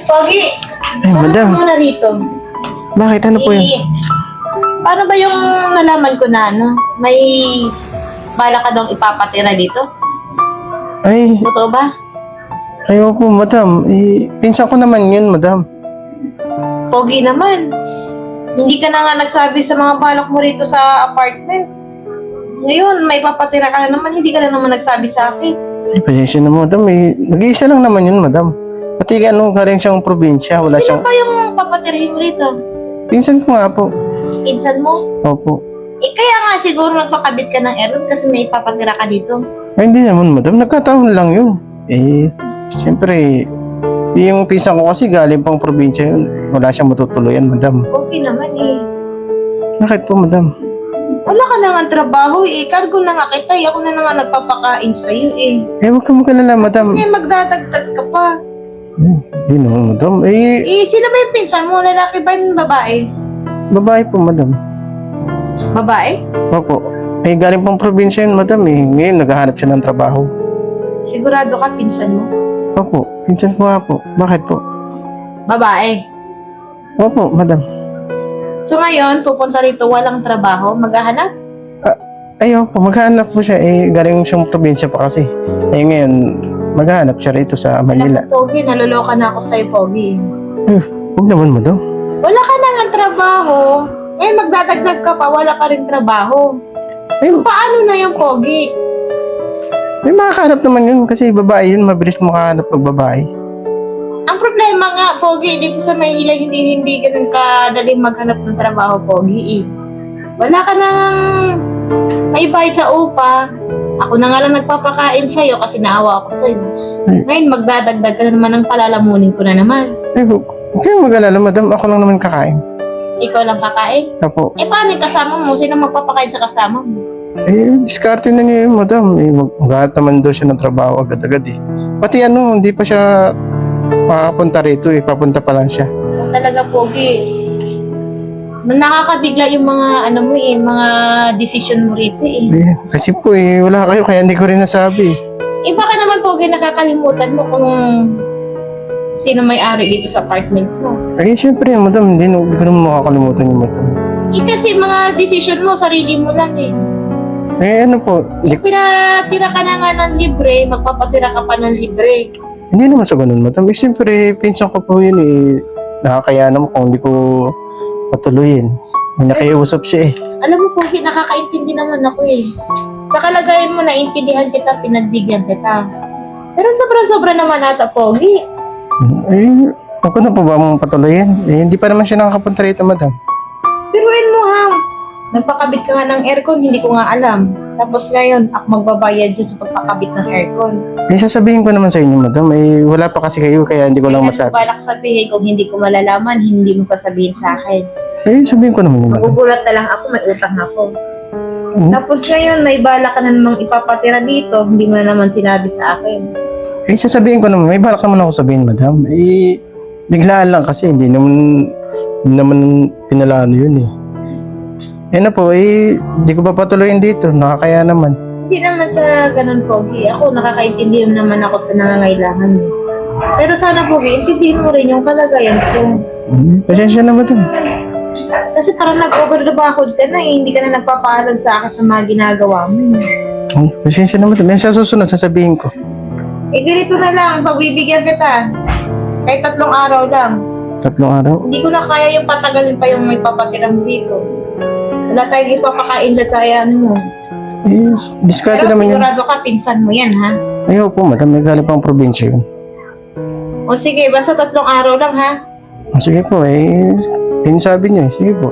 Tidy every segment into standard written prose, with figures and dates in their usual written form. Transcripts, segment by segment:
Pogi! Ay, madam. Ano muna rito? Bakit? Ano po yun? Paano ba yung nalaman ko na may bala ka daw ipapatira dito? Ay, Totoo ba? ayaw po, madam. Pinsan ko naman yun, madam. Pogi naman. Hindi ka na nga nagsabi sa mga balak mo rito sa apartment. Ngayon, may papatira ka na naman, hindi ka na naman nagsabi sa akin. Ay, pasensya na, madam. Nag-iisa lang naman yun, madam. Pati galing siyang probinsya. Wala Sino siyang... ba yung papatirahin mo rito? Pinsan ko nga po. Pinsan mo? Opo. Kaya nga siguro nagpakabit ka ng aircon kasi may ipapatira ka dito. Ay, hindi naman, madam. Nagkataon lang yun. Siyempre, yung pinsan ko kasi galing pang probinsya yun. Wala siyang matutuluyan, madam. Okay naman eh. Bakit po, madam? Wala ka na nga trabaho eh. Cargo na nga kita eh. Ako na nga nagpapakain sa'yo eh. Huwag ka magalala, madam. Kasi magdadagdag ka pa. Hindi naman, madam. Sino ba yung pinsan mo? Lalaki ba yung babae? Babae po, madam. Babae? Opo. Galing pang probinsya yun, madam. Ngayon, naghahanap siya ng trabaho. Sigurado ka pinsan mo? Opo. Pinsan ko nga po. Bakit po? Babae. Opo, madam. So ngayon, pupunta rito walang trabaho, maghahanap? Ayaw po, maghahanap po siya. Galing siyang probinsya pa kasi. Ngayon, maghahanap siya rito sa Manila. Alam mo, Pogi, naloloka na ako sa'yo, Pogi. Huwag naman, madam. Wala ka na nga trabaho. Ngayon, magdadagdag ka pa, wala ka rin trabaho. So, paano na yung Pogi? May makakahanap naman yun kasi babae yun. Mabilis makahanap pag babae. Ang problema nga, Pogi, dito sa Maynila, hindi ganun kadaling maghanap ng trabaho, Pogi. Wala ka nang may bayad sa upa. Ako na nga lang nagpapakain sa'yo kasi naawa ako sa'yo. Ngayon, magdadagdag ka na naman ng palalamunin ko na naman. Huwag kayong mag-alala, madam. Ako lang naman kakain. Ikaw lang kakain? Opo. Paano yung kasama mo? Sino magpapakain sa kasama mo? Diskarte na niya yun, madam. Maghahanap naman daw siya ng trabaho agad-agad Pati hindi pa siya makapunta rito Papunta pa lang siya. Talaga, Pogi. Nakakabigla yung mga mga decision mo rito Kasi po wala kayo kaya hindi ko rin nasabi. Baka naman, Pogi, nakakalimutan mo kung sino may-ari dito sa apartment mo. Siyempre, madam, hindi ko naman makakalimutan yung madam. Kasi mga decision mo, sarili mo lang Ano po, Pinatira ka na nga ng libre, magpapatira ka pa ng libre. hindi naman sa ganun, madam. Siyempre, pinsan ko po yun nakakaya naman kung hindi ko patuloyin. May nakiusap siya Alam mo, Pogi, nakakaintindi naman ako Sa kalagayan mo, naintindihan kita, pinagbigyan kita. Pero sobra-sobra naman ata, Pogi. Huwag ko na po ba mong patuloyin? Hindi pa naman siya nakakapunta rito, madam. Piruin mo, ha? Nagpakabit ka nga ng aircon, hindi ko nga alam. Tapos ngayon, ako magbabayad dun sa pagpakabit ng aircon. Sasabihin ko naman sa inyo, madam. Wala pa kasi kayo, kaya hindi ko lang masabi. Balak sabihin, kung hindi ko malalaman, hindi mo sasabihin sa akin. Sabihin ko naman yun, madam. Magugulat na lang ako, may utang ako. Tapos ngayon, may balak ka na namang ipapatira dito, hindi mo na naman sinabi sa akin. Sasabihin ko naman, may balak naman ako sabihin, madam. Biglaan lang kasi, hindi naman pinalano yun hindi ko pa patuloyin dito, nakakaya naman. Hindi naman sa ganun, Pogi. Ako, nakakaintindi naman ako sa nangangailangan mo. Pero sana, Pogi, intindihin mo rin yung kalagayan ko. Pasensya na, madam. Kasi parang nag-overbahod ka na hindi ka na nagpapaalam sa akin sa mga ginagawa mo. Pasensya na, madam. Sa susunod, sasabihin ko. Ganito na lang, pagbibigyan kita. Kahit 3 araw lang. 3 araw? Hindi ko na kaya yung patagalin pa yung may papatiram dito. Wala tayong ipapakain na sa mo. Diskarte Pero naman yun. sigurado ka, pinsan mo yan, ha? Ayaw po, madam. May galing pang probinsya yun. O sige, basta 3 araw lang, ha? Sige po, yun sabi niya. Sige po,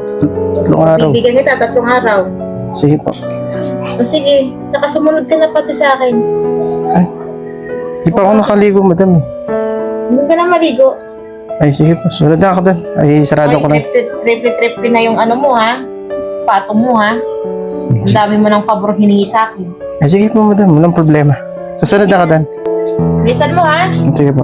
3 araw. Bibigyan kita 3 araw. Sige po. O sige, saka sumunod ka na pati sa akin. Di pa ako nakaligo, madam. Hindi ka na maligo. Sige po, sunod na ako doon. Sarado ko na. Trip na yung mo, ha? Patong mo, ha? Ang dami mo ng pabor hiningi sa akin. Sige po, madam. Walang problema. Susunod na ako doon. Bilisan mo, ha? Sige po.